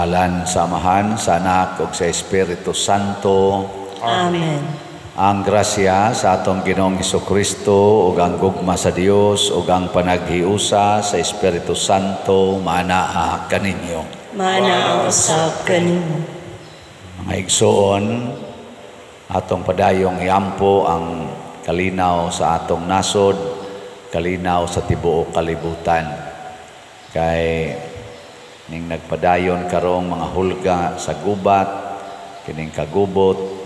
ngalan sa Amahan, sa Anak, ug sa Espiritu Santo. Amen. Ang grasya sa atong Ginoong Hesukristo ug ang gugma sa Dios ug ang panaghiusa sa Espiritu Santo maanaa kaninyo. Maanaa usab kanimo. Mga igsoon, atong padayong iampo ang kalinaw sa atong nasod, kalinaw sa tibuok kalibutan. Kay ning nagpadayon karong mga hulga sa gubat, kining kagubot,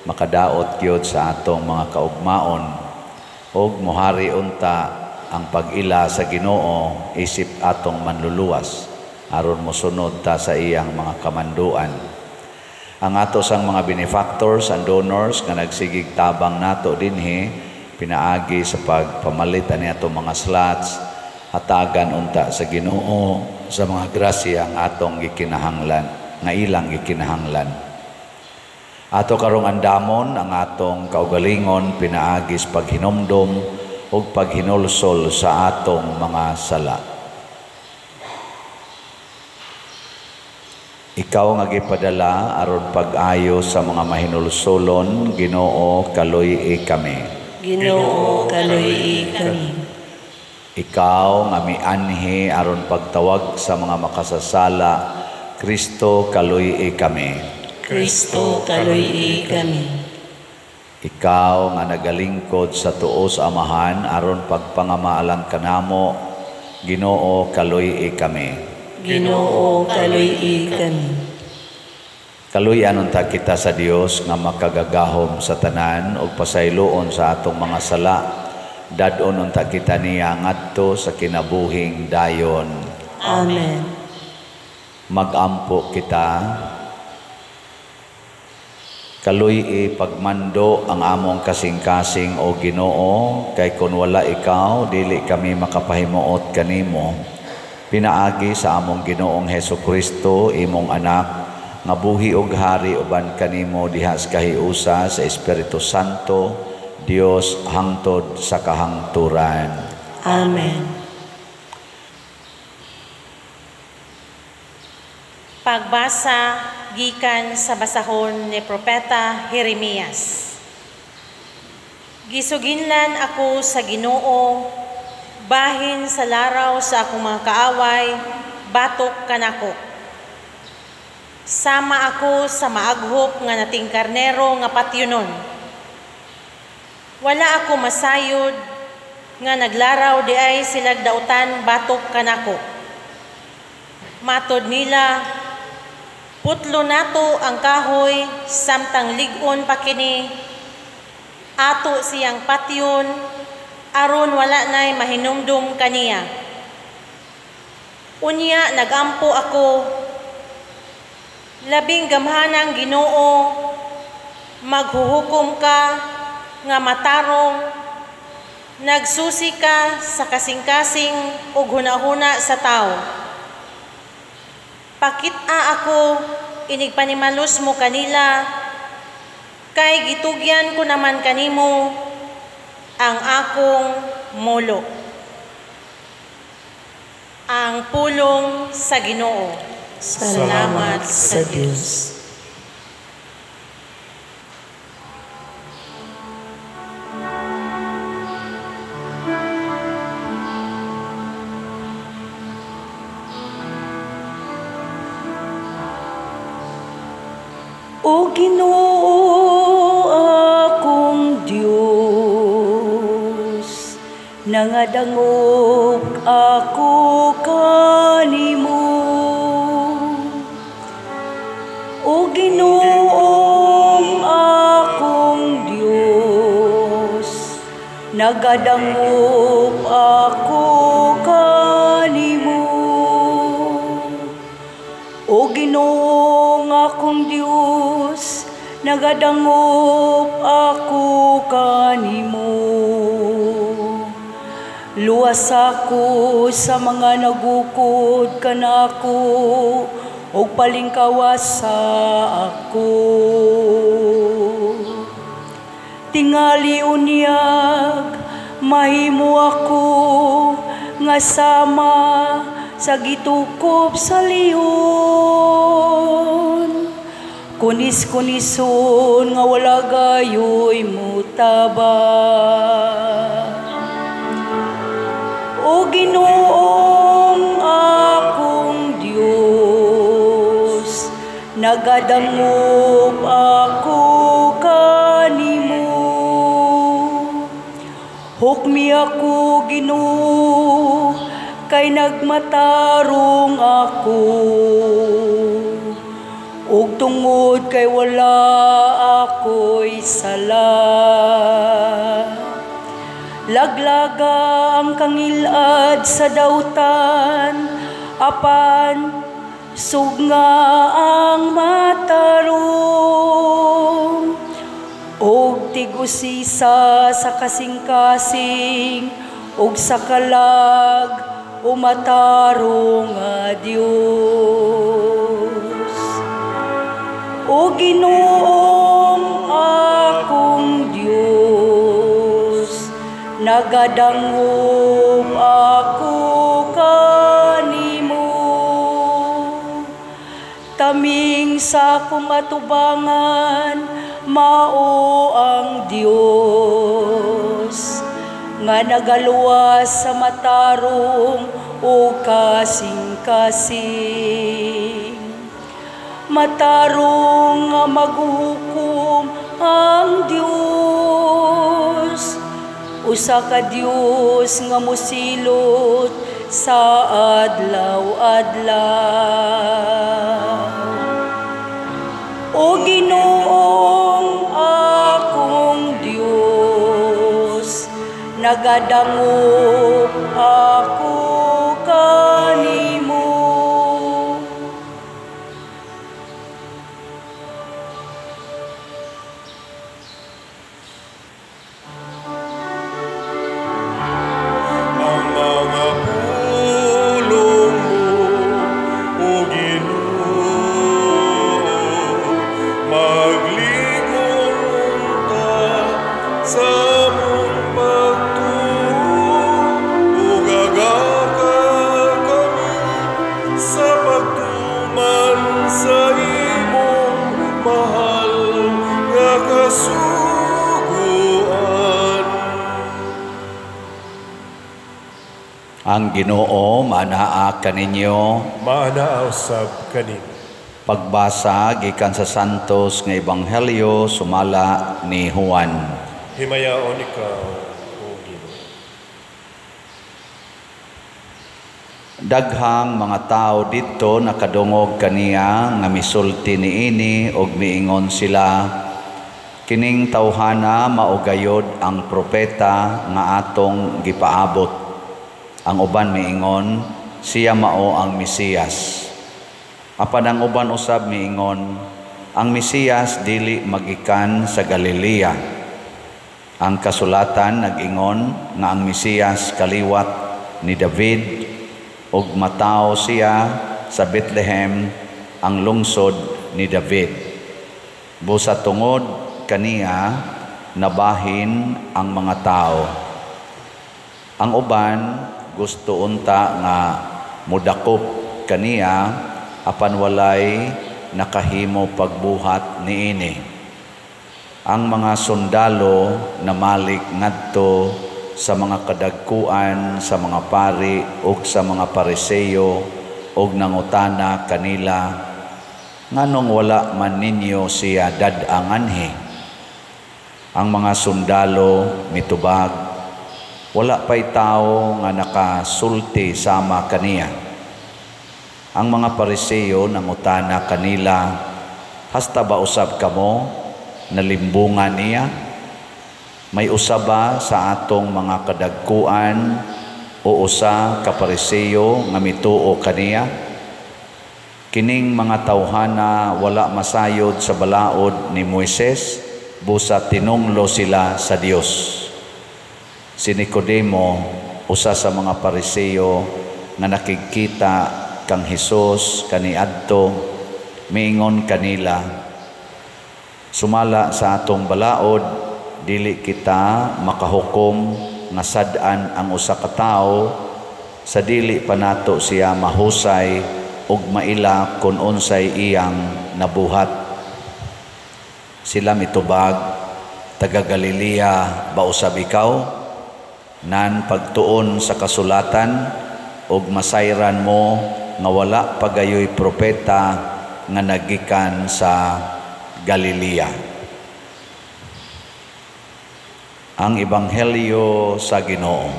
makadaot gyud sa atong mga kaugmaon ug mohari unta ang pag-ila sa Ginoo isip atong manluluwas aron mosunod ta sa iyang mga kamanduan. Ang ato sang mga benefactors and donors nga nagsigig tabang nato dinhi pinaagi sa pagpamalit ani ato mga slots, hatagan unta sa Ginoo sa mga grasya ang atong gikinahanglan, nga ilang gikinahanglan. Ato karong andamon ang atong kaugalingon pinaagis paghinumdom ug paghinulsol sa atong mga sala. Ikaw nga gipadala aron pag-ayo sa mga mahinulsolon, Ginoo kaluy kami. Ginoo kaluy kami. Ikaw nga mianhi aron pagtawag sa mga makasasala, Kristo kaluy kami. Kristo kaluy kami. Ikaw nga nagalingkod sa tuo sa Amahan aron pagpangamaalang kanamo, Ginoo kaluy kami. Ginoo kaluy kami. Kaluyan unta kita sa Dios nga makagagahom sa tanan ug pasayloon sa atong mga sala. Dadon unta kita niya ngadto sa kinabuhing dayon. Amen. Magampo kita. Kaluy pagmando ang among kasing-kasing o Ginoo, kay kun wala ikaw dili kami makapahimuot kanimo. Pinaagi sa among Ginoong Hesukristo imong anak nga buhi ug hari uban kanimo diha sa kahiusa sa Espiritu Santo, Dios hangtod sa kahangturan. Amen. Pagbasa gikan sa basahon ni Propeta Jeremias. Gisuginlan ako sa Ginoo, bahin sa laraw sa akong mga kaaway, batok kanako. Sama ako sa maaghop nga nating karnero nga patyunon. Wala ako masayod nga naglaraw di ay silag dautan batok kanako. Matod nila, putlo nato ang kahoy samtang ligon pa kini, ato siyang patyon aron wala na'y mahinumdum kaniya. Unya nagampo ako, labing gamhanang Ginoo, maghuhukom ka nga matarong, nagsusi ka sa kasing-kasing ug hunahuna sa tao. Pakit-a ako, inigpanimalus mo kanila, kay gitugyan ko naman kanimo ang akong mulo. Ang pulong sa Ginoo. Salamat sa Diyos. O Ginoo akong Dios, nangadangog ako kanimo. O Ginoong akong Dios, nagadangog ako kanimo. O Ginoong akong Dios, nagadangop ako kanimo. Luwas ako sa mga nagukod kanako, o palingkawas ako. Tingali unyag, mahimo ako, nga sama sa gitukop sa lihok. kunis-kunison nga wala gayoy mutaba. O Ginoong akong Dios, nagadangop ako kanimo. Hukmi ako, Ginoo, kay nagmatarong ako. Ug tungod kay wala ako'y sala. Laglaga ang kangilad sa dautan, apan sugna ang matarong. Og tig-usisa sa kasing-kasing, og sa kalag umatarong nga Dios. O Ginoong akong Dios, nagadangop ako kanimo. Taming sa akong atubangan, mao ang Dios, nga nagaluwas sa matarong o kasing-kasing. Matarong nga maghukom ang Dios, usa ka Dios nga mosilot sa adlaw-adlaw. O Ginoong akong Dios, nagadangop ako kanimo. Ang Ginoo manaa kaninyo. Maanaa usab kanin. Pagbasa gikan sa Santos nga Ebanghelyo sumala ni Juan. Himayaon ikaw, O Ginoo. Daghang mga tao dito nakadungog kaniya nga misulti niini og miingon sila, kining tawhana maugayod ang propeta nga atong gipaabot. Ang uban miingon, siya mao ang Mesiyas. Apan ang uban usab miingon, ang Mesiyas dili magikan sa Galilea. Ang kasulatan nag-ingon nga ang Mesiyas kaliwat ni David ug matao siya sa Bethlehem, ang lungsod ni David. Busa tungod kaniya nabahin ang mga tao. Ang uban gusto unta nga mudakop kaniya apan walay nakahimo pagbuhat niini. Ang mga sundalo namalik ngadto sa mga kadagkuan, sa mga pari ug sa mga Pariseo ug nangutana kanila, nganong wala man ninyo siya dad-anganhi? Ang mga sundalo mitubag, wala pa'y tao nga nakasulti sama kaniya. Ang mga Pariseo nangutana kanila, hasta ba usab kamo nalimbungan niya? May usaba sa atong mga kadagkuan o usa ka Pariseo nga mituo kaniya? Kining mga tawhana wala masayod sa balaod ni Moises, busa tinunglo sila sa Dios. Si Nicodemo, usa sa mga Pariseo nga nakikita kang Hesus kaniadto, miingon kanila, sumala sa atong balaod, dili kita makahukom nga sad-an ang usa ka tawo sa dili pa nato siya mahusay ug maila kun unsay iyang nabuhat. Sila mitubag, taga Galilea ba usab ikaw? Nan pagtuon sa kasulatan, og masayran mo nga wala pagayoy propeta nga nagikan sa Galilea. Ang Ebanghelyo sa Ginoo.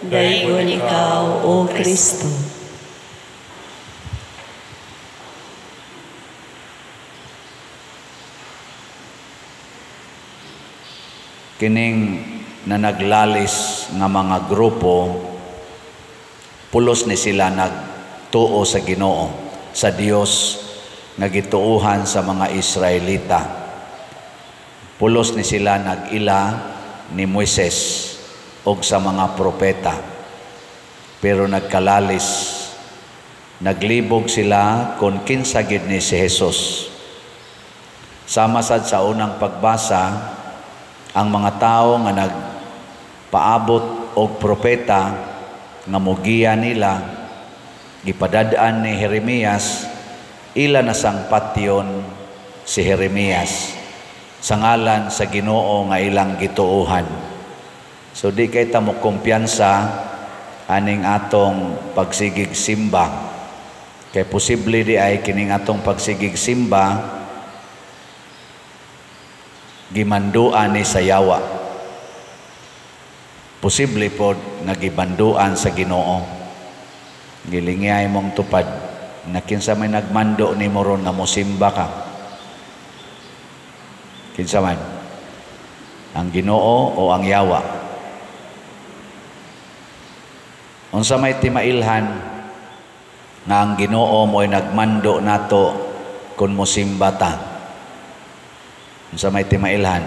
Dayon ikaw, O Kristo. Kining na naglalis nga mga grupo, pulos ni sila nagtuo sa Ginoo, sa Dios nga gituuhan sa mga Israelita. Pulos ni sila nag-ila ni Moises og sa mga propeta. Pero nagkalalis, naglibog sila kung kinsa gid ni si Jesus. Sama sad sa unang pagbasa, ang mga tao nga nagpaabot og propeta nga mugiya nila, gipadadaan ni Jeremias, ila na sang patyon si Jeremias sa ngalan sa Ginoo nga ilang gituuhan. So di kay ta mo kumpiyansa aning atong pagsigig simba, kay posible di ay kining atong pagsigig simba gimanduan ni sayawa. Posible po nagibanduan sa Ginoo. Gilingay mong tupad na kinsa may nagmando ni mo ron nga mosimba ka. Kinsa man? Ang Ginoo o ang yawa? Unsa may timailhan nga ang Ginoo mo'y nagmando nato kung mosimba ta? Unsa may timailhan?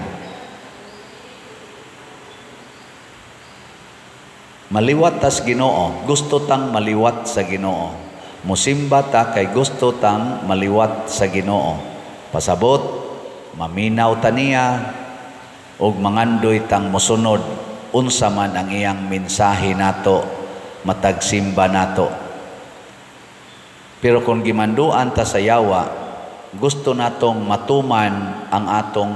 Maliwat tas Ginoo, gusto tang maliwat sa Ginoo. Musimba ta kay gusto tang maliwat sa Ginoo. Pasabot, maminaw ta niya og mangandoy tang mosunod unsa man ang iyang mensahe nato, matag simba nato. Pero kung gimanduan ta sa yawa, gusto natong matuman ang atong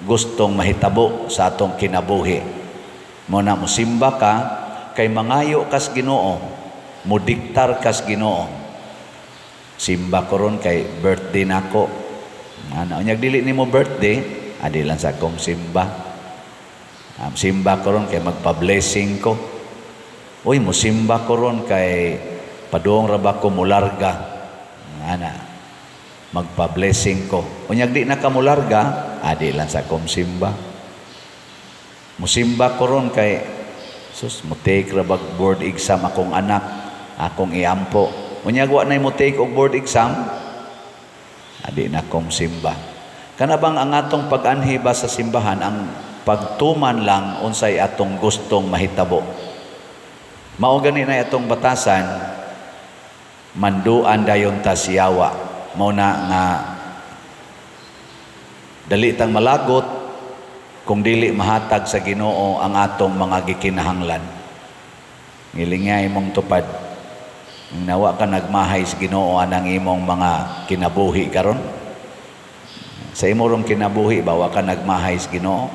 gustong mahitabo sa atong kinabuhi. Muna musimba ka, kay mangayo kas Ginoo, mudiktar kas Ginoo. Simba ko ron kay birthday nako. Ano, unyag dili nimo birthday, adi lang sa akong simba. Simba ko ron kay magpa-blessing ko. Uy, musimba ko ron kay padung ra ba ko mularga. Ana, magpa-blessing ko. Unyag di na ka mularga, adi lang sa akong simba. Musimba ko ron kay sus, mo take ra bag board exam akong anak, akong iampo. Unyag wa nay mo take og board exam, adi na kong simba. Kana bang ang atong pag-anhi ba sa simbahan ang pagtuman lang unsay atong gustong mahitabo. Mao gani na atong batasan, manduan dayon ta siyawa. Mao na nga dali tang malagot kung dili mahatag sa Ginoo ang atong mga gikinahanglan. Ngilingay mong tupad, nawa ka nagmahay sa Ginoo anang imong mga kinabuhi karon. Sa imo rong kinabuhi, bawa ka nagmahay sa Ginoo.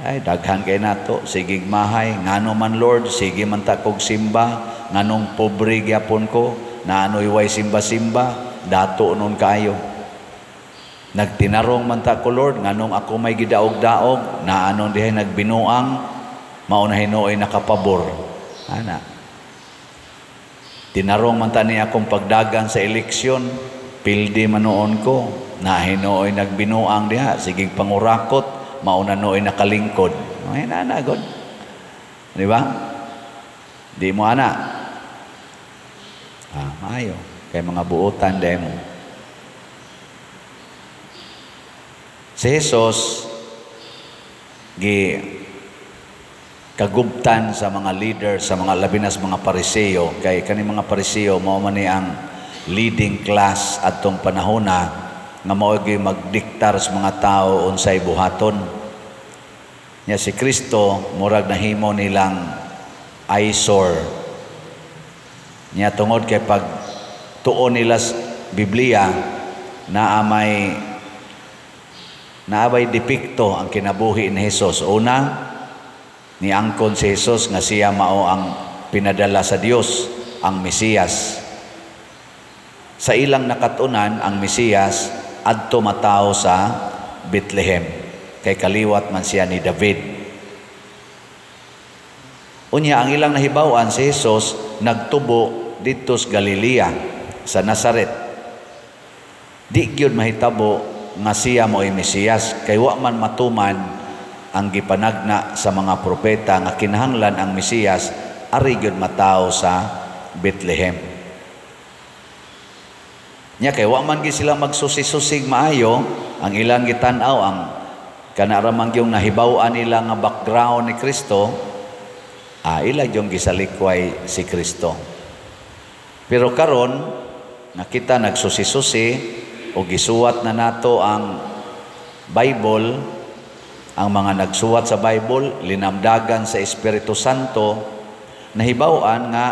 Ay, daghan kay nato, sige mahay, ngano man Lord, sige man ta kog simba, nganong pobre gyapon ko, naanoy way simba-simba, dato nun kayo. Nagtinarong man ta ko Lord, nganong ako may gidaog-daog, naanon dihay nagbinuang, maunahin nooy nakapabor. Ana. Tinarong man ta niya akong pagdagan sa eleksyon, pildi man noon ko, nahin nooy nagbinuang diha, sige pangurakot, mauna nooy nakalingkod. Ay na God. Di ba? Di mo ana. Maayo. Kay mga buotan demo. Si Jesus kagubtan sa mga leader, sa mga labinas mga Pariseo, kay kani mga Pariseo mao man ni ang leading class adtong panahona nga mao gyud magdiktar sa mga tao unsay buhaton. Nya si Kristo murag nahimo nilang eyesore. Nya tungod kay pag tuon nila sa Biblia, naabay depikto ang kinabuhi ni Jesus. Una, niangkon si Jesus nga siya mao ang pinadala sa Dios, ang Mesiyas. Sa ilang nakatunan, ang Mesiyas adto matawo sa Bethlehem, kay kaliwat man siya ni David. Unya, ang ilang nahibawan si Jesus nagtubo dito sa Galilea, sa Nazaret. Di gyud mahitabo nga siya mo'y Mesiyas, kay wa man matuman ang gipanagna sa mga propeta nga kinahanglan ang Mesiyas ari gyud matawo sa Bethlehem. Nya kay wa man gyud sila magsusi-susig maayo, ang ilang gitan-aw ang kanaramang yung nahibaw-an nila nga background ni Kristo, ilag yung gisalikway si Kristo. Pero karon nakita nagsusi-susi o gisuwat na nato ang Bible, ang mga nagsuwat sa Bible, linamdagan sa Espiritu Santo, nahibaw-an nga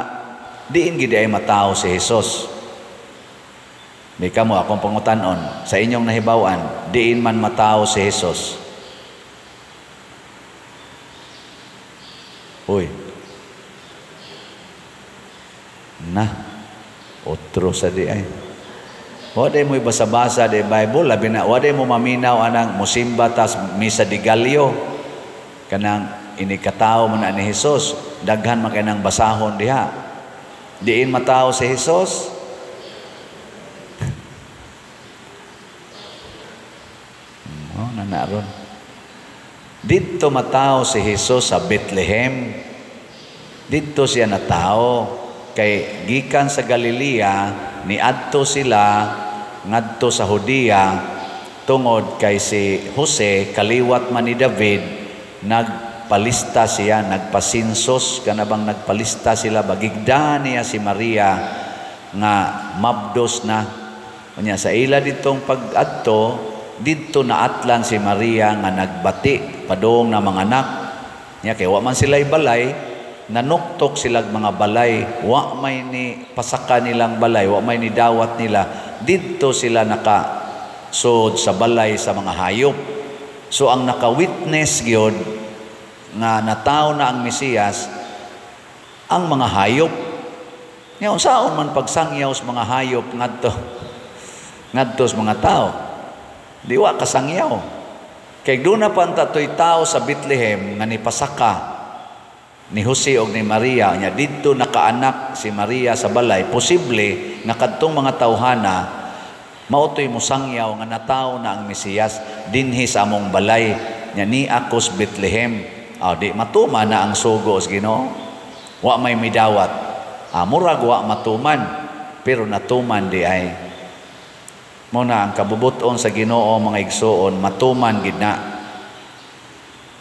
diin gid ay matawo si Jesus. Di kamo akong pangutanon, sa inyong nahibaw-an, diin man matawo si Jesus. Uy. Otro sa di ay. Wala mo basa-basa di Bible, labi na, wala mo maminaw anang musimba tas misa di Galio. Kanang inikataw mo na ni Jesus, daghan man kanang basahon diha. Diin matawo si Jesus. Naron. Dito matawo si Jesus sa Bethlehem. Dito siya natao. Kay gikan sa Galilea, niadto sila ngadto sa Judea tungod kay si Jose kaliwat man ni David, nagpalista siya, nagpasinsos, kanabang nagpalista sila, bagigda niya si Maria nga mabdos na. Kanya sa ila ditong pag-adto, dito naatlan si Maria nga nagbati padong na mga anak niya, kay wa man sila'y balay, nanuktok silang mga balay, wa may ni pasaka nilang balay, wa may ni dawat nila, dito sila nakasud sa balay sa mga hayop. So ang naka-witness gyud nga natawo na ang Mesiyas, ang mga hayop. Nya unsaon man pagsangyaw sa mga hayop ngadto sa mga tao? Di wa kasangyaw. Kay doon na pantatoy tao sa Bethlehem nga ni pasaka ni Jose o ni Maria, nya dito nakaanak si Maria sa balay, posible nga kadtong mga tawhana mautoy musangyaw nga natawo na ang Mesiyas dinhi sa among balay, nya ni akos Bethlehem. Di matuma na ang sugo sa Ginoo, wa may midawat. Murag wa matuman, pero natuman di ay. Muna ang kabubuton sa Ginoo mga igsoon, matuman gid na.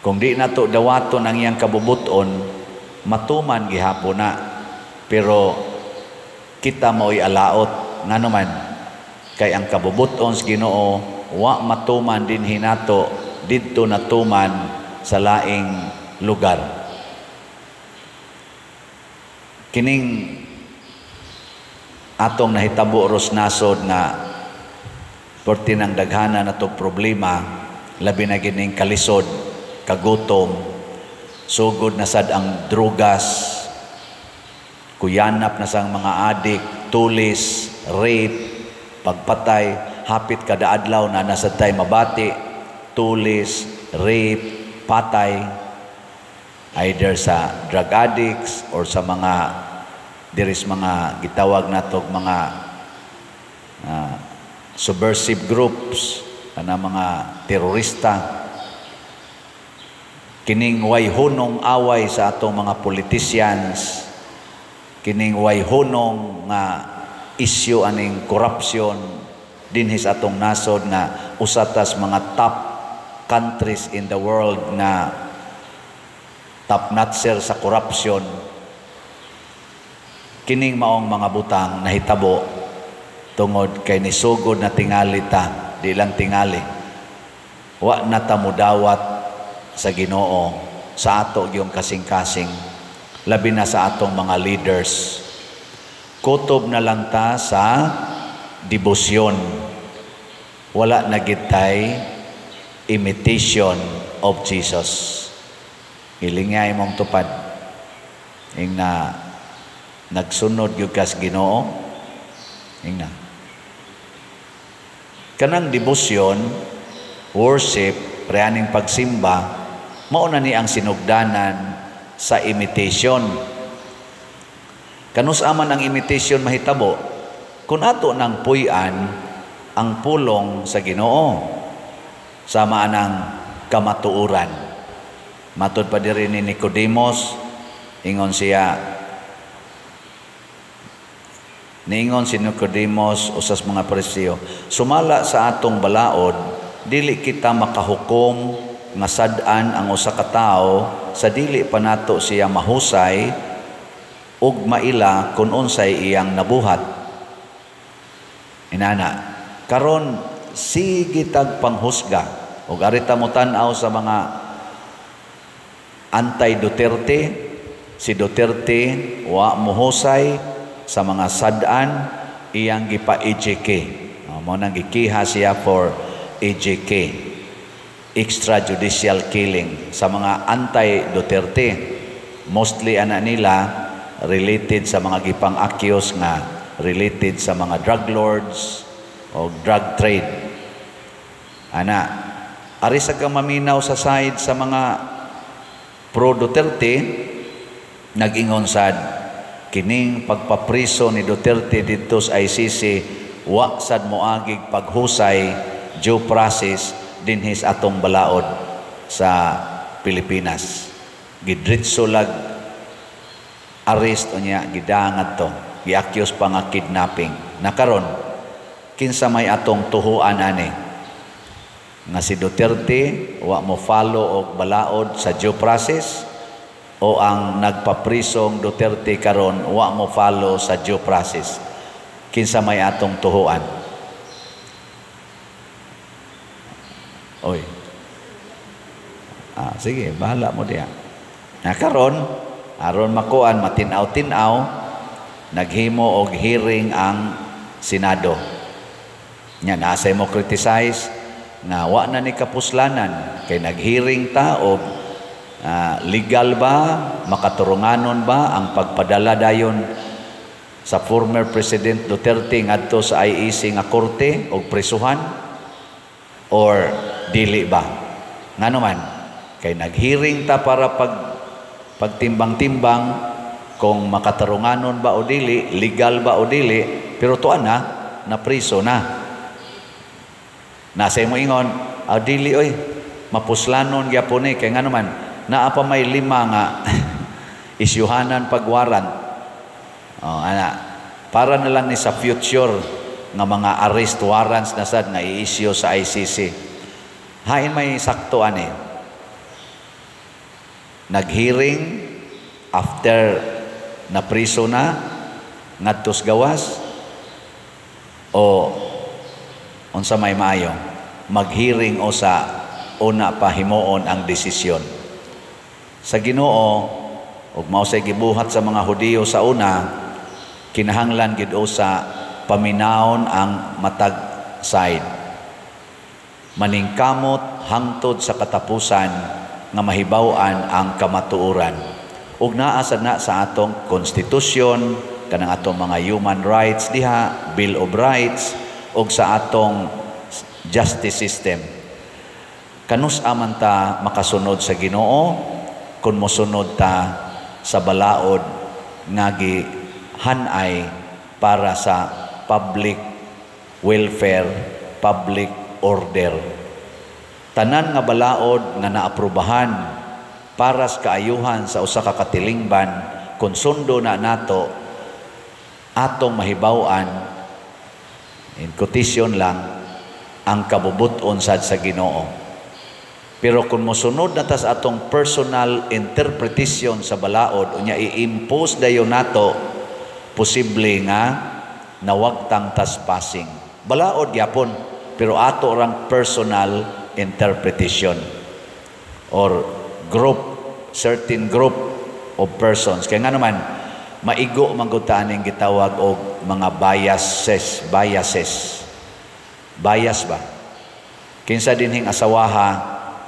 Kung di nato dawaton ang iyang kabubuton, matuman gihapon na. Pero kita mo'y alaot nga naman, kay ang kabubuton sa Ginoo wa matuman din hinato didto natuman sa laing lugar. Kining atong nahitabo ros nasod na porti ng daghana na itong problema, labi na gining kalisod, kagutom, sugod na sad ang drugas, kuyanap na sang mga adik, tulis, rape, pagpatay, hapit kada adlaw na nasad tay mabati, tulis, rape, patay, either sa drug addicts or sa mga diris mga gitawag natog mga subversive groups, na mga terorista. Kining way hunong away sa atong mga politicians, kining way hunong nga issue aning corruption dinhi sa atong nasod nga usatas mga top countries in the world na top notcher sa corruption. Kining maong mga butang nahitabo tungod kay nisugod na tingali ta, di lang tingali, wa na ta mudawat sa Ginoo sa ato yung kasing-kasing, labi na sa atong mga leaders. Kutob na lang ta sa debosyon, wala na gitay imitation of Jesus. Ilingay mong tupad. Ing na nagsunod yung kas Ginoo. Ing na. Kanang debosyon, worship, reaning pagsimba, mauna ni ang sinugdanan sa imitation. Kanus aman ang imitation mahitabo, kung ato nang puy-an ang pulong sa Ginoo, sama ng kamatuuran. Matod pa diri ni Nicodemus, ingon siya, niingon si Nicodemus usas mga Pariseo, sumala sa atong balaod, dili kita makahukom nga sad-an ang usa ka tawo sa dili pa nato siya mahusay ug maila kun unsay iyang nabuhat. Inana, karon sige tag panghusga ug arita mo tan-aw sa mga anti-Duterte, si Duterte wa mohusay sa mga sad-an iyang gipa-EJK. Mo nang gikiha siya for EJK, extrajudicial killing, sa mga anti-Duterte. Mostly ana nila related sa mga gipang-accuse nga related sa mga drug lords o drug trade. Ana, ari sa kang maminaw sa side sa mga pro-Duterte, nag-ingon sad, kining pagpapriso ni Duterte dito sa ICC, wa sad moagig paghusay, due process, dinhis atong balaod sa Pilipinas. Gidritso lag arrest unya, gidangat to, gi-accuse pa nga kidnapping. Nakaron, kinsa may atong tuhuan ani nga si Duterte wa mo follow og balaod sa due process, o ang nagpaprisong Duterte karon wa mo follow sa due process? Kinsa may atong tuhuan? Oy. Sige, bahala mo diya. Karon aron makuan matinaw-tinaw, naghimo og hearing ang Senado. Nya nasay mo criticize nga wa na ni kapuslanan kay naghearing ta og legal ba, makaturunganon ba ang pagpadala dayon sa former President Duterte ngadto sa IEC nga korte og prisuhan, or dili ba? Ngano man kay naghearing ta para pagtimbang-timbang kung makatarunganon ba o dili, legal ba o dili, pero tuan na priso na. Nasa mo ingon, dili oy, mapuslanon gyapon ni kay ngano man naa pa may 5 nga isyuhanan pagwaran. Para na lang ni sa future nga mga arrest warrants na sad nga i-issue sa ICC. Hain may sakto ani. Nag-hearing after na priso na ngadtos gawas, o unsa may maayo mag-hearing o sa una pa himuon ang desisyon sa Ginoo ug mao say gibuhat sa mga Hudiyo sa una, kinahanglan gid sa paminawon ang matag side, maningkamot hangtod sa katapusan nga mahibaw-an ang kamatuoran ug naa sad na sa atong konstitusyon, kanang atong mga human rights diha, Bill of Rights, ug sa atong justice system. Kanus aman ta makasunod sa Ginoo kun mosunod ta sa balaod nga gihanay para sa public welfare, public order. Tanan nga balaod nga naaprubahan para sa kaayuhan sa usa ka katilingban, kun sundo na nato atong mahibaw-an, in quotation lang, ang kabubuton sad sa Ginoo. Pero kung mosunod na tas atong personal interpretation sa balaod, unya i-impose dayon nato, posible nga nawagtang trespassing. Balaod yapon, pero ato orang personal interpretation or certain group of persons. Kaya nga naman, maigo manggutaning gitawag og mga biases. Bias ba? Kinsa dinhing asawaha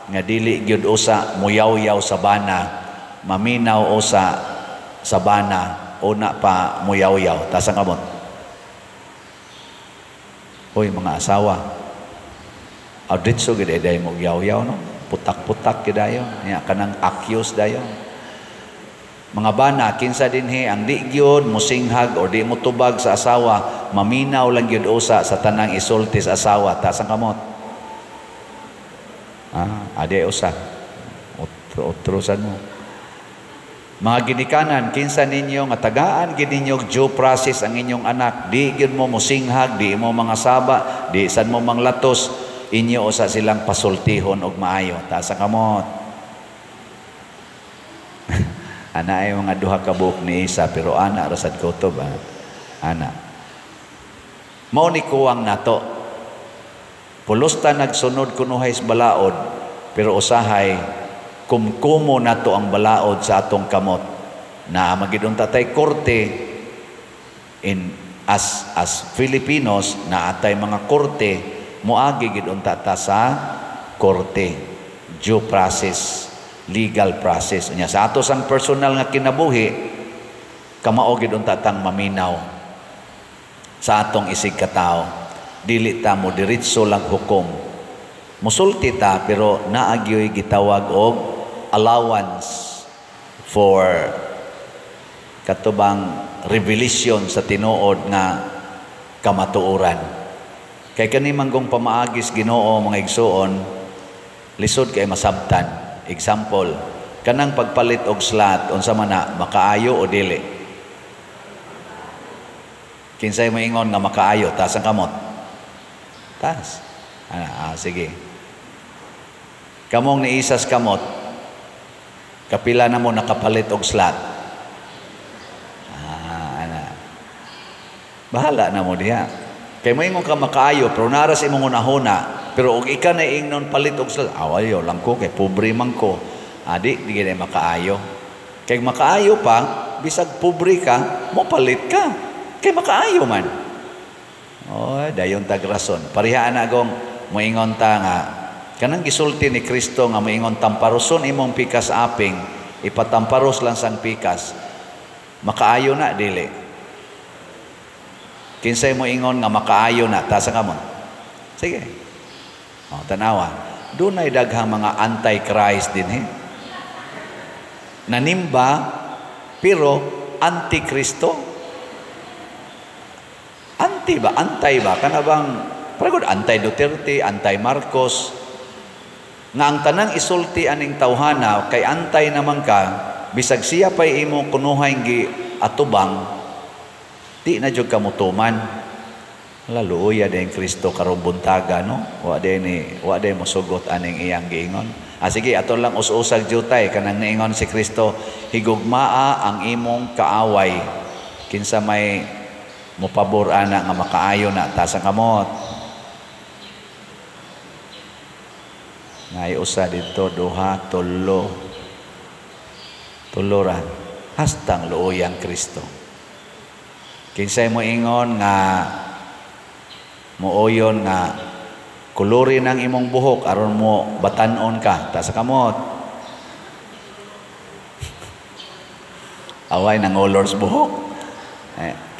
nga dili gyud usa muyaw-yaw sa bana, maminaw usa sa bana, una pa muyaw-yaw. Tasang kamot. Hoy mga asawa, auditso gid day mo yaw-yaw no. Putak-putak gid dayon. Nya kanang accuse dayon. Mga bana, kinsa dinhi ang di gyud musinghag o di mo tubag sa asawa, maminaw lang gyud usa sa tanang isulti sa asawa. Tasang kamot. Ade usa. Utrosan mo. Mga ginikanan, kinsa ninyo nga tagaan gid ninyo due process ang inyong anak. Di gyud mo musinghag, di mo mga saba, di san mo manglatos, inyo usa silang pasultihon og maayo. Tasang kamot. Ana ay mga duha ka buok ni isa pero ana rasad kutob ana. Mao ni kuwang nato. Pulos ta nagsunod kunuhay sa balaod pero usahay kumkumo nato ang balaod sa atong kamot na magidon tatay korte as Filipinos na atay mga korte moagi gid unta ta sa korte, due process, legal process. Nya sa ato sang personal nga kinabuhi kamao gid unta tang maminaw sa atong isig katao. Dili ta mo diretso lang hukom. Musulti ta pero naagyoy gitawag og allowance for katubang revelation sa tinuod nga kamatuoran. Kay kani manggong pamaagis Ginoo mga igsuon, lisod kay masabtan. Example, kanang pagpalit og slot unsa man na makaayo o dili. Kinsay moingon nga makaayo, taas ang kamot. Taas. Sige. Kamong niisas kamot, kapila na mo nakapalit og slot. Bahala na mo diha. Kay moingon ka makaayo, pero naras imong unahuna, pero og ika na ingnon palit og slot, awayo lang ko, kay pobre man ko. Di gina makaayo. Kay makaayo pa, bisag pobre ka, mo palit ka. Kay makaayo man. Dayon tagrason. Parihaan na agong moingon ta nga, kanang gisulti ni Kristo nga moingon tamparuson imong pikas aping, ipatamparos lang sang pikas. Makaayo na, dili. Kinsay mo ingon nga makaayo na, tasa ka mo. Sige. Tanawa. Doon ay daghang mga anti-Christ din nanimba, pero anti-Kristo. Anti ba? Antay ba? Kana bang, paragod, anti-Duterte, anti-Marcos. Nga ang tanang isulti aning tawhana, kay antay naman ka, bisag siya pa'y imo kunuhay gi atubang, di na jud kamutuman. Laluya din Kristo karong buntaga no. Wa din mo sugot aning iyang giingon. Sige ato lang us-usag jutay kanang niingon si Kristo, higugmaa ang imong kaaway. Kinsa may mopabor ana nga makaayo na tasang kamot. Ngay usa dito duha tulo. Tulora hastang luoyang Kristo. Kinsay mo ingon nga mooyon nga kulurin ang imong buhok aron mo batanon ka ta sa kamot. Away nang olors buhok.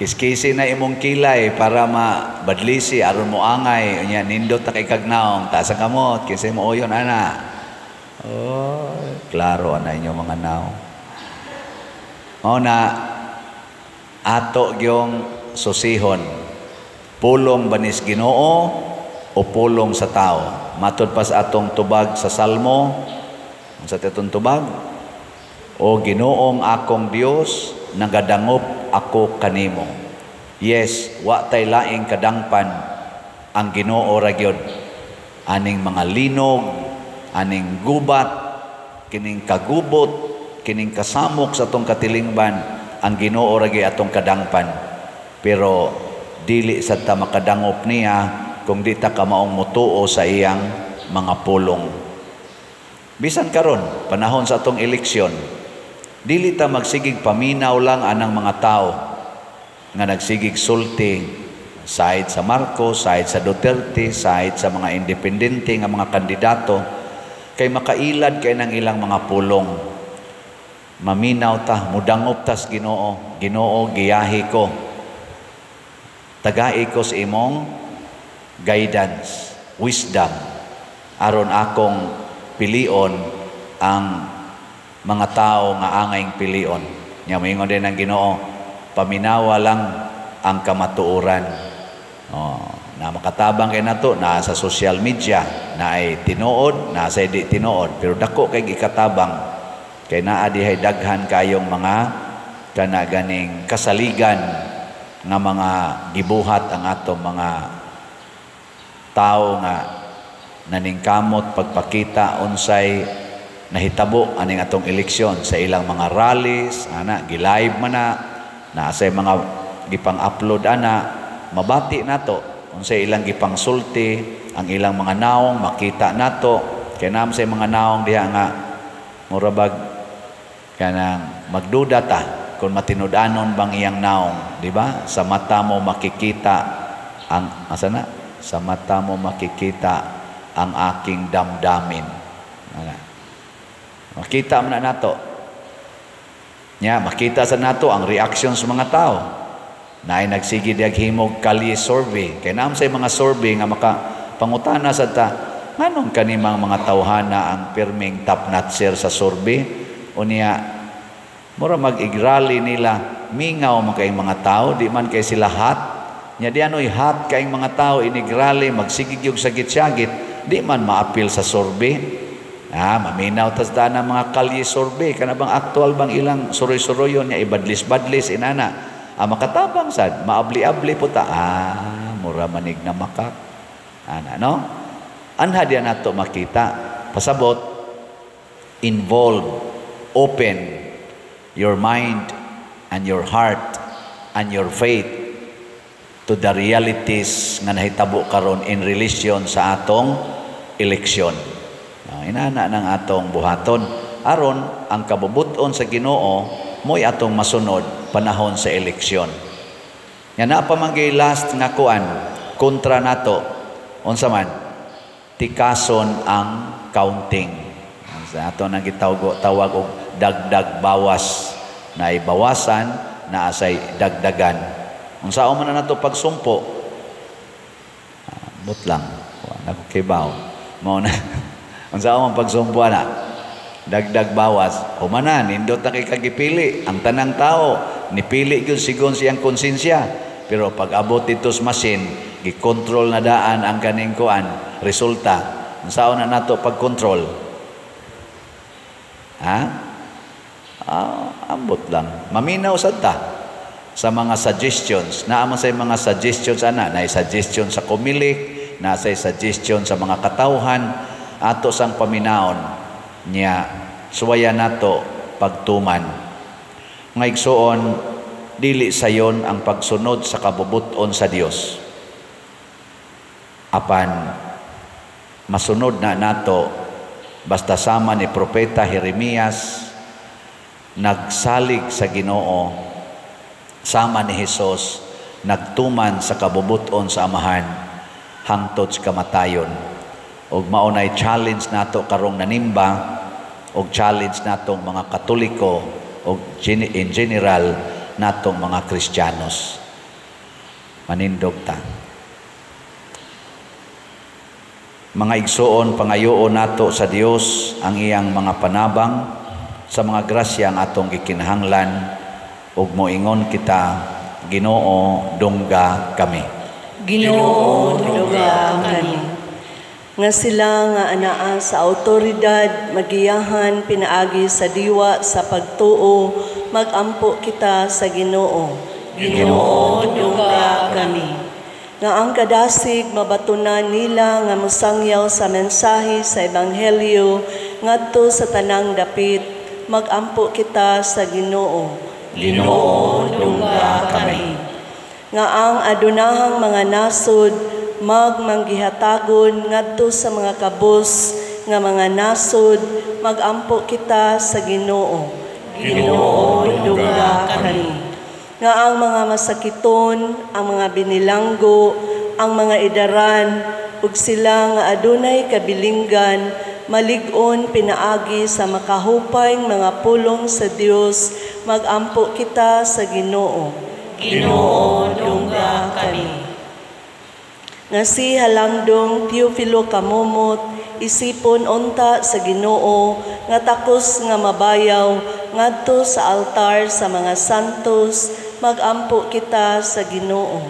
Kiskisi na imong kilay para mabadlisi aron mo angay unya nindot ta kay kagnaong ta sa kamot. Kinsay mooyon ana. Klaro ana inyo mga naw. Mao na ato gyong susihon, pulong banis Ginoo o pulong sa tao. Matod pa sa atong tubag sa Salmo, sa atong tubag, o Ginoong akong Dios, nagadangop ako kanimo. Yes, wa tay laing kadangpan ang Ginoo ra gyud. Aning mga linog, aning gubat, kining kagubot, kining kasamok sa atong katilingban, ang Ginoo ra gyud atong kadangpan. Pero dili sa ta makadangop niya kung di ta ka maong mutuo sa iyang mga pulong. Bisan karon panahon sa atong eleksyon, dili ta magsigig paminaw lang anang mga tao nga nagsigig sulti Side sa Marcos, side sa Duterte, side sa mga independente nga mga kandidato, kay makailad kay ng ilang mga pulong. Maminaw ta, mudangop tas Ginoo, Ginoo giyahi ko. Tagai ko sa imong guidance, wisdom, aron akong pilion ang mga tao nga angayng pilion. Nya moingon din ang Ginoo, paminawa lang ang kamatuoran. Na makatabang kay nato na sa social media na ay tinuod, na sa di tinuod, pero dako kay gikatabang kay naa dihay daghan kayong mga kana ganing kasaligan nga mga gibuhat ang atong mga tao nga naningkamot pagpakita unsay nahitabo aning atong eleksyon sa ilang mga rallies ana gi-live man na sa mga gipang-upload ana mabati nato unsay ilang gipangsulti ang ilang mga naong makita nato kay nam sa mga naong diha nga murabag kanang magduda ta kung matinud-anon bang iyang naong, di ba? Sa mata mo makikita ang asana? Sa mata mo makikita ang aking damdamin. Makita man na nato. Nya makita sa nato ang reaction sa mga tao. Na ay nagsige diag himog kalye survey. Kay naam say mga survey nga makapangutana sa ta, nganong kanimang mga tawhana ang pirming top notcher sa survey? Unya mura mag-igrali nila, mingaw man kayong mga tao, di man kay sila hot. Nya di ano'y hot kayong mga tao, inigrali, magsigigyog sagit-sagit, di man maapil sa survey. Maminaw tas na mga kalye survey, kana bang aktual bang ilang suroy-suroyon, nya ibadlis-badlis, inana. Makatabang sad, maabli-abli po ta, mura manig na makak. Ana, no? Anha diyan nato makita, pasabot, involved, open, your mind and your heart and your faith to the realities nga nahitabo karon in relation sa atong eleksyon. Inana ng atong buhaton aron ang kabubuton sa Ginoo mo'y atong masunod panahon sa eleksyon. Nga na pa man last nga kuan kontra nato unsa man tikason ang counting. Sa ato nang tawag og dagdag bawas na ibawasan na asay dagdagan. Unsaon man na nato pagsumpo? But lang. Nako kibaw. Mao na. Unsaon man pagsumpo na? Dagdag bawas. Humanan nindot na kay kagipili. Ang tanang tao nipili gyud sigon siyang konsensya. Pero pag abot dito sa machine, gi-control na daan ang kaning kuan, resulta. Unsaon na nato pag-control? Ambot lang. Maminaw sad ta sa mga suggestions. Naaman sa mga suggestions na suggestion sa kumilik, na suggestion sa mga katawhan, ato sang paminaon niya suwaya nato pagtuman. Ngaigsoon, dili sayon ang pagsunod sa kabubuton sa Dios. Apan masunod na nato basta sama ni Propeta Jeremias, nagsalig sa Ginoo, sama ni Hesus, nagtuman sa kabubuton sa Amahan, hangtod sa kamatayon. Og maunay challenge nato karong nanimba, og challenge natong mga Katoliko, og in general natong mga Kristiyanos. Manindog ta. Mga igsoon, pangayoon nato sa Dios ang iyang mga panabang sa mga grasya ang atong gikinahanglan ug moingon kita, Ginoo, dungga kami. Ginoo, dungga kami. Nga sila nga anaa sa autoridad, magiyahan pinaagi sa diwa sa pagtuo, magampo kita sa Ginoo. Ginoo, dungga kami. Nga ang kadasig mabatunan nila nga musangyaw sa mensahe sa Ebanghelyo ngadto sa tanang dapit, magampo kita sa Ginoo. Ginoo, dungga kami. Nga ang adunahang mga nasod magmanggihatagon ngadto sa mga kabus nga mga nasod, magampo kita sa Ginoo. Ginoo, dungga kami. nga ang mga masakiton, ang mga binilanggo, ang mga idaran, ug sila nga adunay kabilinggan, malig-on pinaagi sa makahupayng mga pulong sa Dios, magampo kita sa Ginoo. Ginoo, dungga kami. Nga si Halangdong Teofilo Kamumot, isipon unta sa Ginoo, nga takos nga mabayaw, ngadto sa altar sa mga santos, magampo kita sa Ginoo.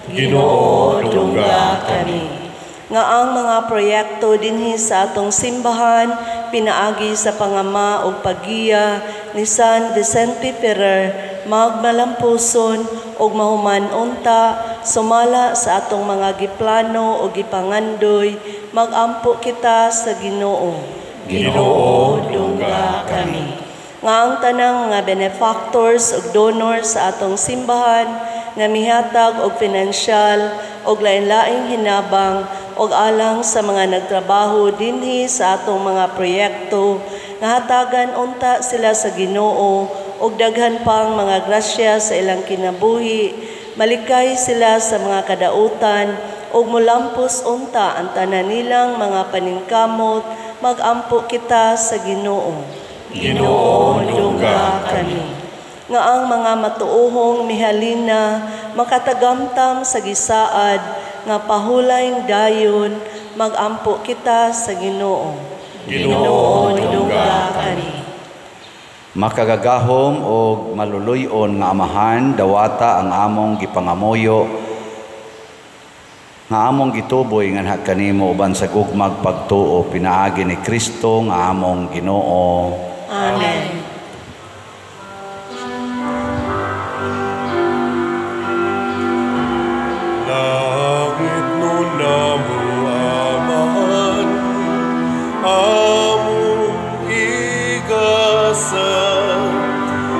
Ginoo, dungga kami. Nga ang mga proyekto dinhi sa atong simbahan pinaagi sa pangama ug paggiya ni San Vicente Ferrer magmalampuson ug mahuman unta sumala sa atong mga giplano ug gipangandoy, magampo kita sa Ginoo. Ginoo, dungga kami. Nga ang tanang mga benefactors ug donors sa atong simbahan nga mihatag og pinansyal og lain-laing hinabang og alang sa mga nagtrabaho dinhi sa atong mga proyekto, nga hatagan unta sila sa Ginoo og daghan pang mga grasya sa ilang kinabuhi, malikay sila sa mga kadautan og mulampos unta ang tanan nilang mga paningkamot, magampo kita sa Ginoo. Ginoo, dungga kami. Nga ang mga matuohong mihalina makatagamtam sa gisaad nga pahulayng dayon, magampo kita sa Ginoo. Ginoo, dungga kami. Makagagahom o maluluyon nga amahan, dawata ang among gipangamoyo, nga among gituboy nga kanimo uban sa gugmag pagtuo pinaagi ni Kristo nga among Ginoo. Amen. Langit nun namo amahan, among igasan,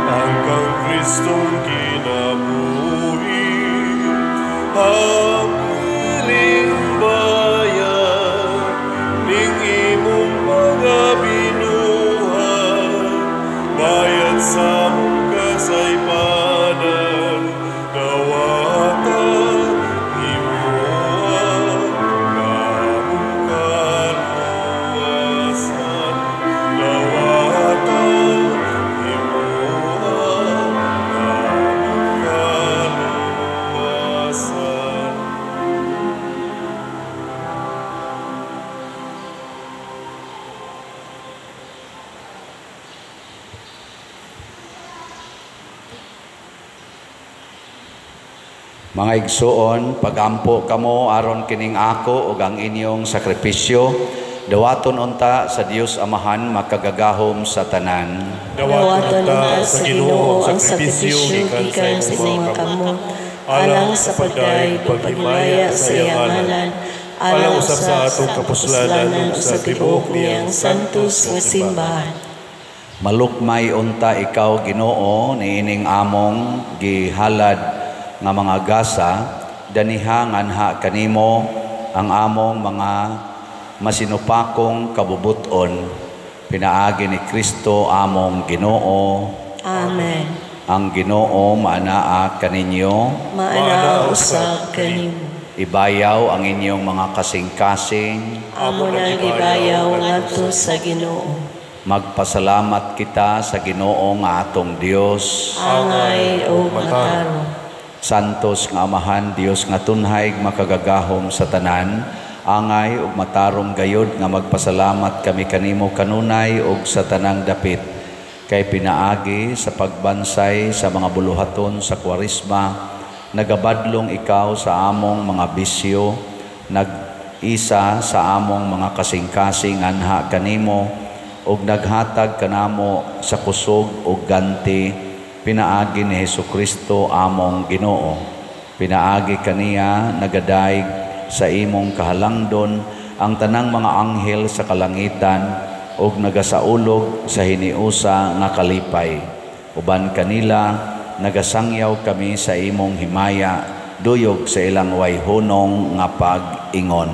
hanggang Kristong kinabuhi, ang piling bayan, ning imong mga binuhan, bayad sa mong kasaypanan, dawata himuan, kamong kaluwasan, dawata himuan, kamong kaluwasan. Mga igsuon, pagampo kamo aron kining ako ug ang inyong sakripisyo, dawaton unta sa Dios Amahan makagagahom sa tanan. Dawaton unta sa Ginoo ang sakripisyo gikan sa imong kamot, alang sa pagday pagpahimaya sa iyang ngalan, alang usab sa atong kapuslanan ug sa tibuok niyang santos nga simbahan. Malukmay unta ikaw Ginoo niining among gihalad nga mga gasa, daniha nganha kanimo ang among mga masinupakong kabubuton, pinaagi ni Kristo among Ginoo. Amen. Ang Ginoo maanaa kaninyo, Maana usab kanimo. ibayaw ang inyong mga kasing-kasing, Amo nang gibayaw ngadto sa Ginoo. magpasalamat kita sa Ginoo nga atong Dios. Angay o matarong. Santos nga Amahan, Dios nga tunhay makagagahom sa tanan, angay ug matarong gayod nga magpasalamat kami kanimo kanunay ug sa tanang dapit, kay pinaagi sa pagbansay sa mga buluhaton sa Kwaresma, nagabadlong ikaw sa among mga bisyo, nag-isa sa among mga kasing-kasing anha kanimo, ug naghatag kanamo sa kusog ug ganti, pinaagi ni Hesukristo among Ginoo. Pinaagi kaniya nagadayeg sa imong kahalangdon ang tanang mga anghel sa kalangitan ug nagasaulog sa hiniusa nga kalipay. Uban kanila nagasangyaw kami sa imong himaya duyog sa ilang wayhunong nga pag-ingon.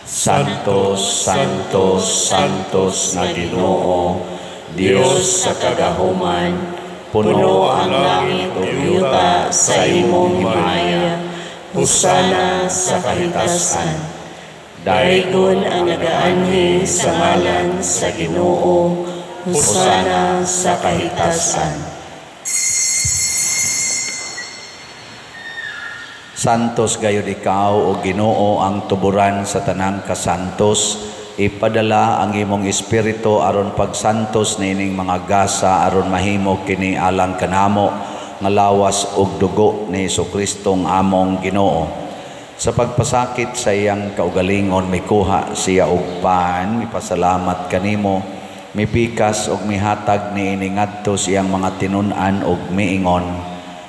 Santos, Santos, Santos nga Ginoo, Dios sa kagahuman, Puno ang langit ug yuta sa imong himaya. Husana sa kahitasan. Daigon ang nagaanhi sa ngalan sa Ginoo. Husana sa kahitasan. Santos gayud ikaw o Ginoo ang tuburan sa tanang kasantos. Ipadala ang imong espiritu aron pagsantos nining mga gasa aron mahimo kini alang kanamo nga lawas ug dugo ni Jesucristong among Ginoo. Sa pagpasakit sa iyang kaugalingon mikuha siya og pan, mipasalamat kanimo, mipikas ug mihatag niini ngadto siyang mga tinun-an ug miingon,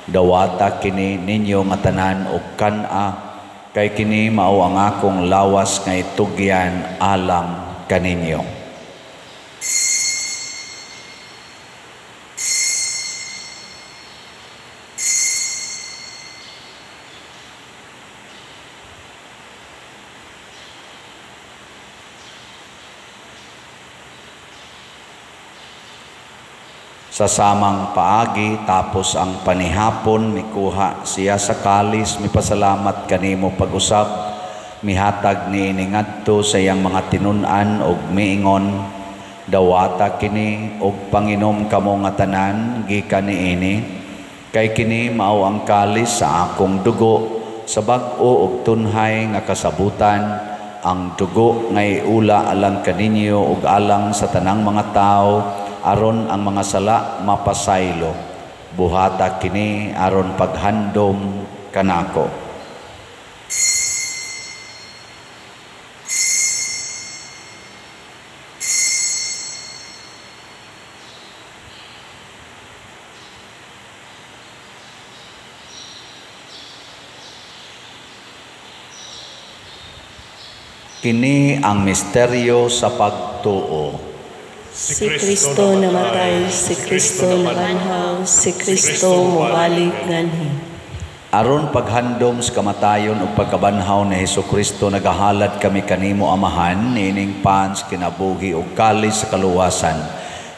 dawata kini ninyo nga tanan og kan-a, kay kini mao ang akong lawas nga itugyan alang kaninyo. Sa samang paagi tapos ang panihapon mikuha siya sa kalis, mipasalamat kanimo pag-usab, mihatag niini ngadto sa iyang mga tinun-an ug miingon, dawata kini ug panginom kamo nga tanan gikan niini, kay kini mao ang kalis sa akong dugo sa bag-o ug tunhay nga kasabutan, ang dugo nga iula alang kaninyo ug alang sa tanang mga tao aron ang mga sala mapasaylo. Buhata kini aron paghandom kanako. Kini ang misteryo sa pagtuo. Si Kristo namatay, si Kristo nabanhaw, si Kristo mubalik nganhi. Aron paghandom sa kamatayon ug pagkabanhaw ni Jesucristo nagahalad kami kanimo Amahan nining pans kinabuhi ug kalis sa kaluwasan.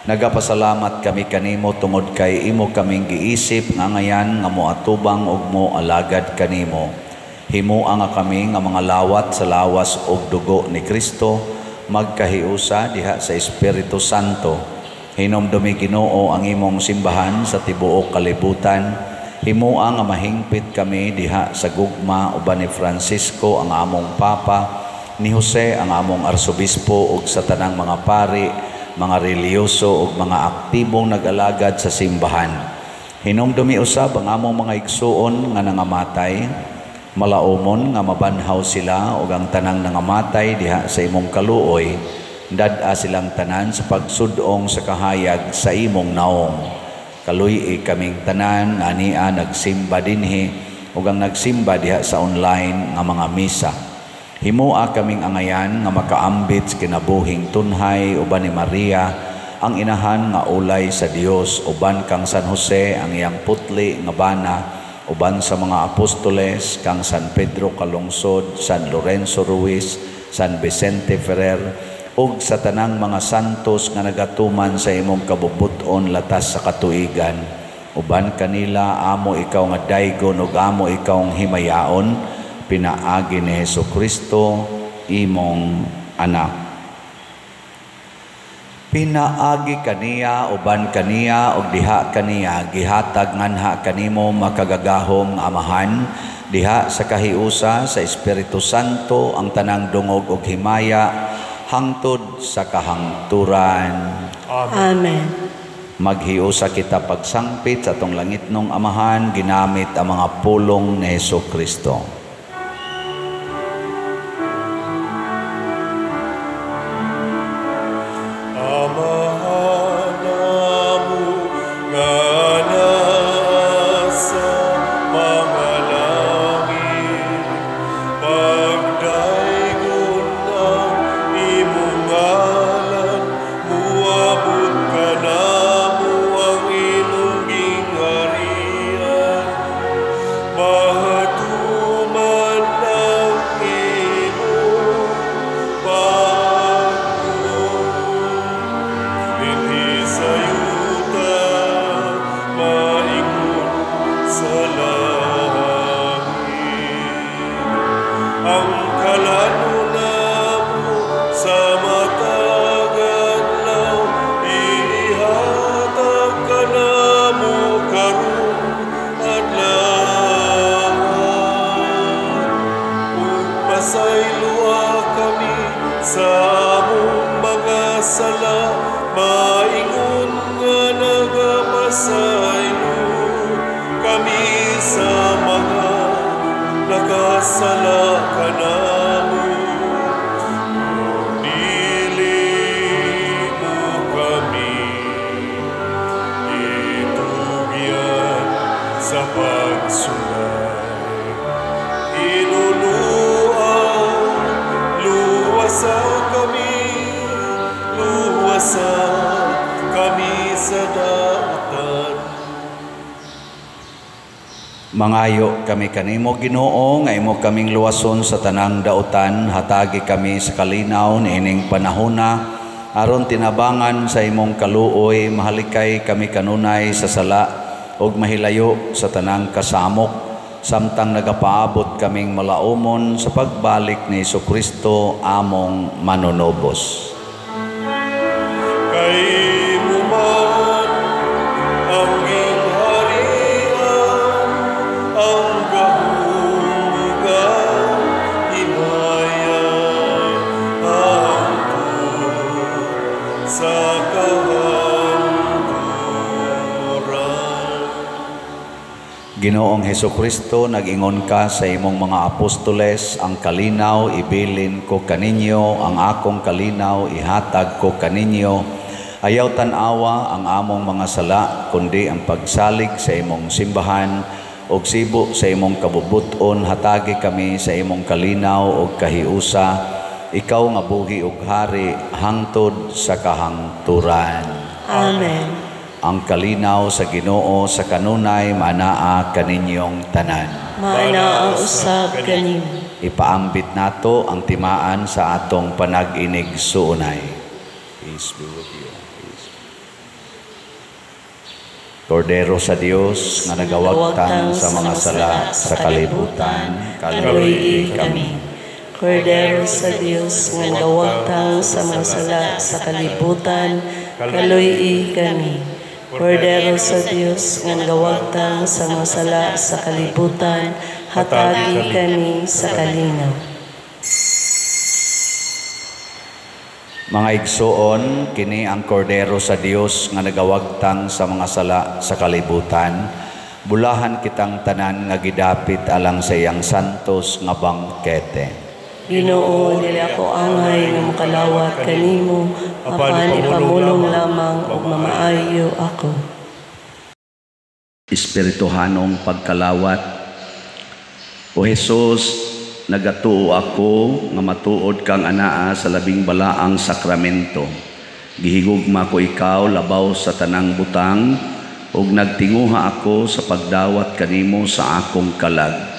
Nagapasalamat kami kanimo tungod kay imo kaming giisip nga ngayan nga moatubang ug moalagad kanimo. Himuang nga kami nga mga lawat sa lawas ug dugo ni Kristo, magkahiusa diha sa Espiritu Santo. Hinomdumi Ginoo ang imong simbahan sa tibuok kalibutan. Himuang nga mahingpit kami diha sa gugma uban ni Francisco ang among Papa, ni Jose ang among Arsobispo ug sa tanang mga pari, mga reliyoso ug mga aktibong nag-alagad sa simbahan. Hinomdumi usab ang among mga igsuon nga nangamatay, malaumon nga mabanhaw sila ug ang tanang nangamatay diha sa imong kaluoy, dad-a silang tanan sa pagsudong sa kahayag sa imong naong. Kaluy kaming tanan ania nagsimba dinhi ug ang nagsimba diha sa online nga mga misa. Himua kaming angayan nga makaambit sa kinabuhing tunhay uban ni Maria, ang inahan nga ulay sa Dios, uban kang San Jose ang iyang putli nga bana, uban sa mga apostoles kang San Pedro Calungsod, San Lorenzo Ruiz, San Vicente Ferrer, ug sa tanang mga santos nga nagatuman sa imong kabubuton latas sa katuigan. Uban kanila amo ikaw nga daygon ug amo ikaw ang himayaon, pinaagi ni Jesucristo imong anak. Pinaagi kaniya uban kaniya ug diha kaniya gihatag nganha kanimo makagagahom Amahan diha sa kahiusa sa Espiritu Santo ang tanang dungog ug himaya hangtod sa kahangturan. Amen. Maghiusa kita pagsangpit sa atong langitnong Amahan ginamit ang mga pulong ni Jesucristo. Mahatuman maingon nga nagapasayo kami sa mga nakasala kanamo. Dili mo kami itugyan sa pagsulay. Inuluan, luwasa kami sa daatan. Mangayo kami kanimo Ginoo nga imo kaming luwason sa tanang dautan, hatagi kami sa kalinaw niining panahona aron tinabangan sa imong kaluoy, mahalikay kami kanunay sa sala ug mahilayo sa tanang kasamok, samtang nagapaabot kaming malaumon sa pagbalik ni Jesucristo among manunobos. Kay mo man ang gingharian, ang gahulugan, himayan, hangtod sa kahangturan. Ginoong Hesukristo, nag-ingon ka sa imong mga apostoles, ang kalinaw ibilin ko kaninyo, ang akong kalinaw ihatag ko kaninyo. Ayaw tanawa ang among mga sala, kundi ang pagsalig sa imong simbahan, og sibo sa imong kabubuton, hatagi kami sa imong kalinaw og kahiusa, ikaw nga buhi ug hari, hangtod sa kahangturan. Amen. Ang kalinaw sa Ginoo sa kanunay manaa kaninyong tanan. Manaa usab kanimo. Ipaambit nato ang timaan sa atong panag-inig suunay. Peace be with you. Peace. Kordero sa Dios nga nagawagtang sa mga sala sa kalibutan, kaluoy kami. Kordero sa Dios nga nagawagtang sa mga sala sa kalibutan, kaluoy kami. Kordero sa Dios nga nagawagtang sa mga sala sa kalibutan, hatagi kami sa kalinaw. Mga igsoon, kini ang kordero sa Dios nga nagawagtang sa mga sala sa kalibutan. Bulahan kitang tanan nga gidapit alang sa iyang santos nga bangkete. Ginoo, dili ako angay nga makalawat kanimo, apan ipamulong lamang ug mamaayo ako. Espirituhanong pagkalawat. O Jesus, nagatuo ako nga matuod kang anaa sa labing balaang sakramento. Gihigugma ko ikaw labaw sa tanang butang ug nagtinguha ako sa pagdawat kanimo sa akong kalag.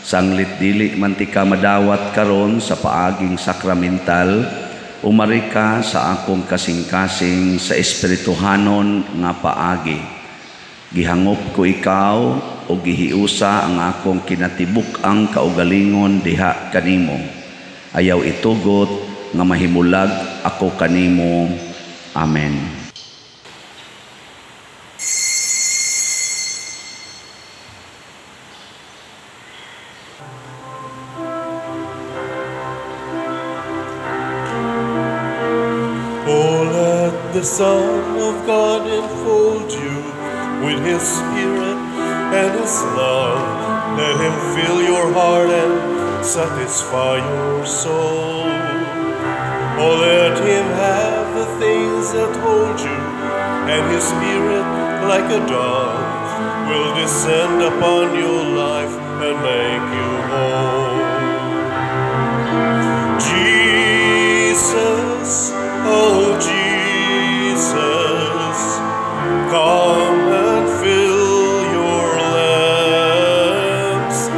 Sanglit dili man ti ka madawat karon sa paaging sakramental, umari ka sa akong kasing-kasing sa espirituhanon nga paagi. Gihangop ko ikaw o gihiusa ang akong kinatibuk ang kaugalingon diha kanimo. Ayaw itugot nga mahimulag ako kanimo. Amen. Oh, let the Son of God enfold you with His Spirit and His love. Let Him fill your heart and satisfy your soul. Oh, let Him have the things that hold you, and His Spirit, like a dove, will descend upon your life and make you whole. Jesus, oh Jesus, come and fill your lamps.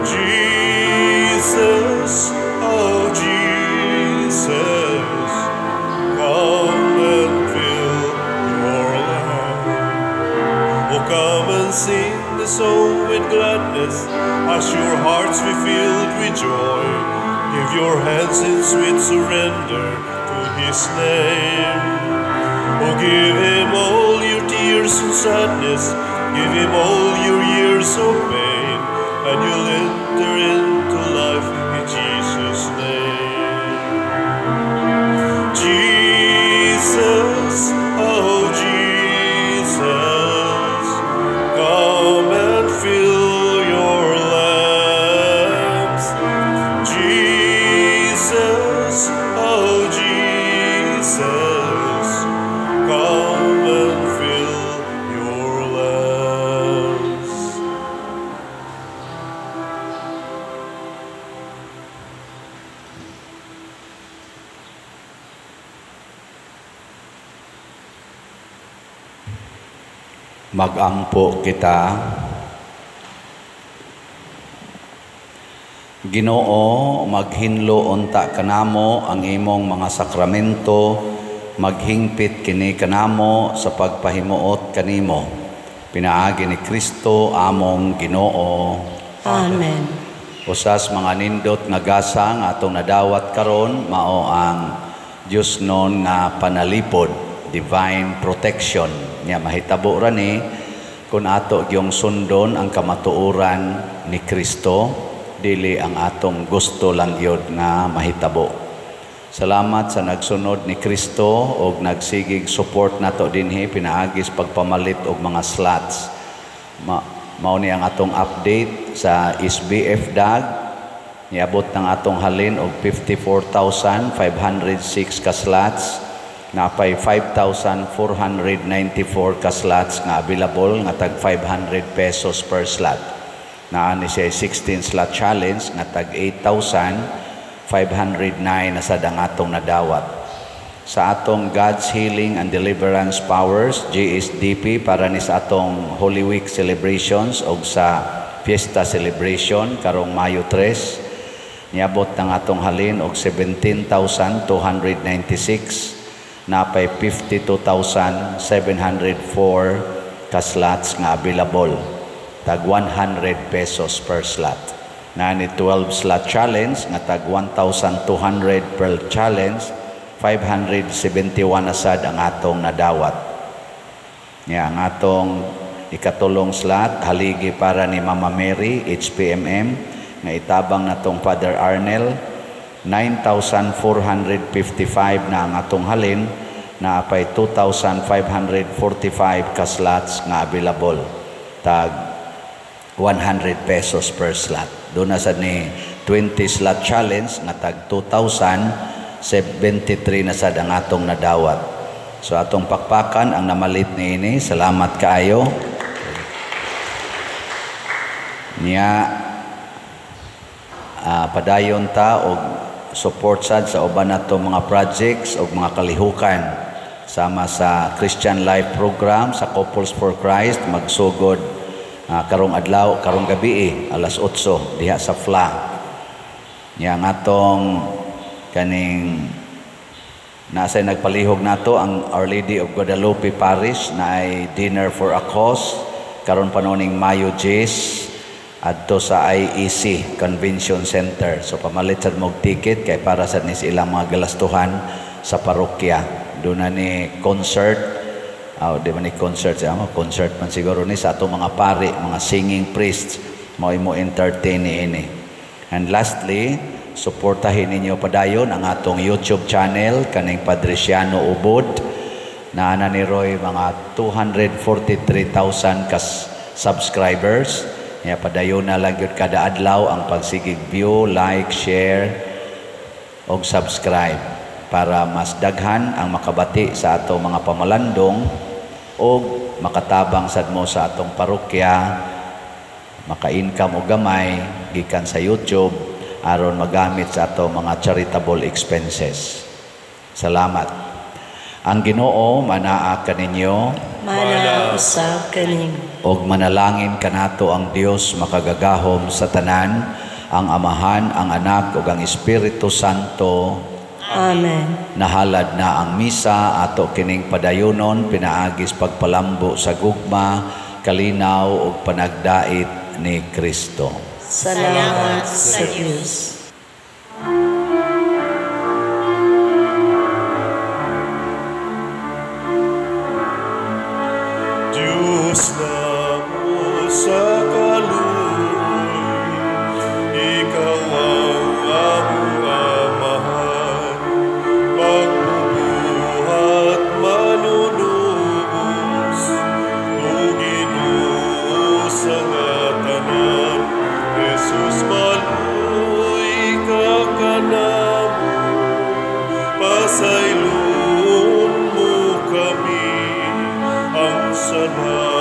Jesus, oh Jesus, come and fill your lamp. Oh, come and sing the song with gladness, as your hearts be filled with joy. Give your hands in sweet surrender to His name. Oh, give Him all your tears and sadness, give Him all your years of pain, and you'll enter into life in Jesus' name. Jesus, oh Jesus, come and fill your lamps. Jesus, oh Jesus, come and fill your lamps. Mag-ampo kita. Ginoo, maghinlo unta kanamo ang imong mga sakramento, maghingpit kini kanamo sa pagpahimuot kanimo. Pinaagi ni Kristo among Ginoo. Amen. Usas mga nindot nga gasang atong nadawat karon mao ang Dios non nga panalipod, divine protection. Nya mahitabo ra ni kun ato gyung sundon ang kamatuoran ni Kristo, dili ang atong gusto lang yun nga mahitabo. Salamat sa nagsunod ni Kristo og nagsigig support nato dinhi pinaagis pagpamalit og mga slots. Mao ni ang atong update sa SBF DAG. Niabot ng atong halin og 54,506 ka slots. Napay 5,494 ka slots nga available nga tag 500 pesos per slot. Naani siya 16 slot challenge nga tag 8,509 na sa dangatong nadawat. Sa atong God's Healing and Deliverance Powers, GSDP, para ni sa atong Holy Week celebrations o sa Fiesta Celebration karong Mayo 3, niabot ng atong halin og 17,296. Napay 52,704 ka slots nga available. Tag 100 pesos per slot. Nani 12 slot challenge nga tag 1,200 per challenge, 571 asad ang atong nadawat. Nga ang atong ikatulong slot haligi para ni Mama Mary HPMM nga itabang natong Father Arnel. 9,455 na ang atong halin, na apay 2,545 ka slots nga available. Tag 100 pesos per slot. Doon na sa ni 20 slot challenge nga tag 2,073 na sad ang atong nadawat. So atong pakpakan ang namalit ni ini. Salamat kaayo. Niya padayon ta og support sad sa uban nato mga projects o mga kalihukan sama sa Christian Life Program sa Couples for Christ magsugod karong adlaw, karong gabi alas 8 diha sa FLA. Nya atong kaning nasay nagpalihog nato ang Our Lady of Guadalupe Parish na ay Dinner for a Cause karon panoning Mayo 10 adto sa IEC Convention Center. So pamalit sad mo ticket kay para sa ni ilang mga galastuhan sa parokya. Doon na ni concert, di man ni concert, concert man siguro ni sa atong mga pari, mga singing priests, mo entertain ini. And lastly, suportahin ninyo padayon ang atong YouTube channel kaning Padresiano Ubod na ana ni Roy mga 243,000 ka subscribers. Kaya padayon na lang yun kada adlaw ang pagsigig view, like, share, o subscribe para mas daghan ang makabati sa atong mga pamalandong o makatabang sad mo sa atong parokya, maka-income o gamay gikan sa YouTube aron magamit sa atong mga charitable expenses. Salamat. Ang Ginoo manaa kaninyo, Mana usab kaning. og manalangin kanato ang Dios makagagahom sa tanan, ang Amahan, ang Anak ug ang Espiritu Santo. Amen. Nahalad na ang misa ato kining padayonon pinaagis pagpalambo sa gugma, kalinaw ug panagdait ni Kristo. Salamat sa Diyos. Diyos na mo sa kaluoy, Ikaw ang among Amahan, pagbubuhat man Jesus, maluoy ka kanamo, pasaylon mo kami ang sana.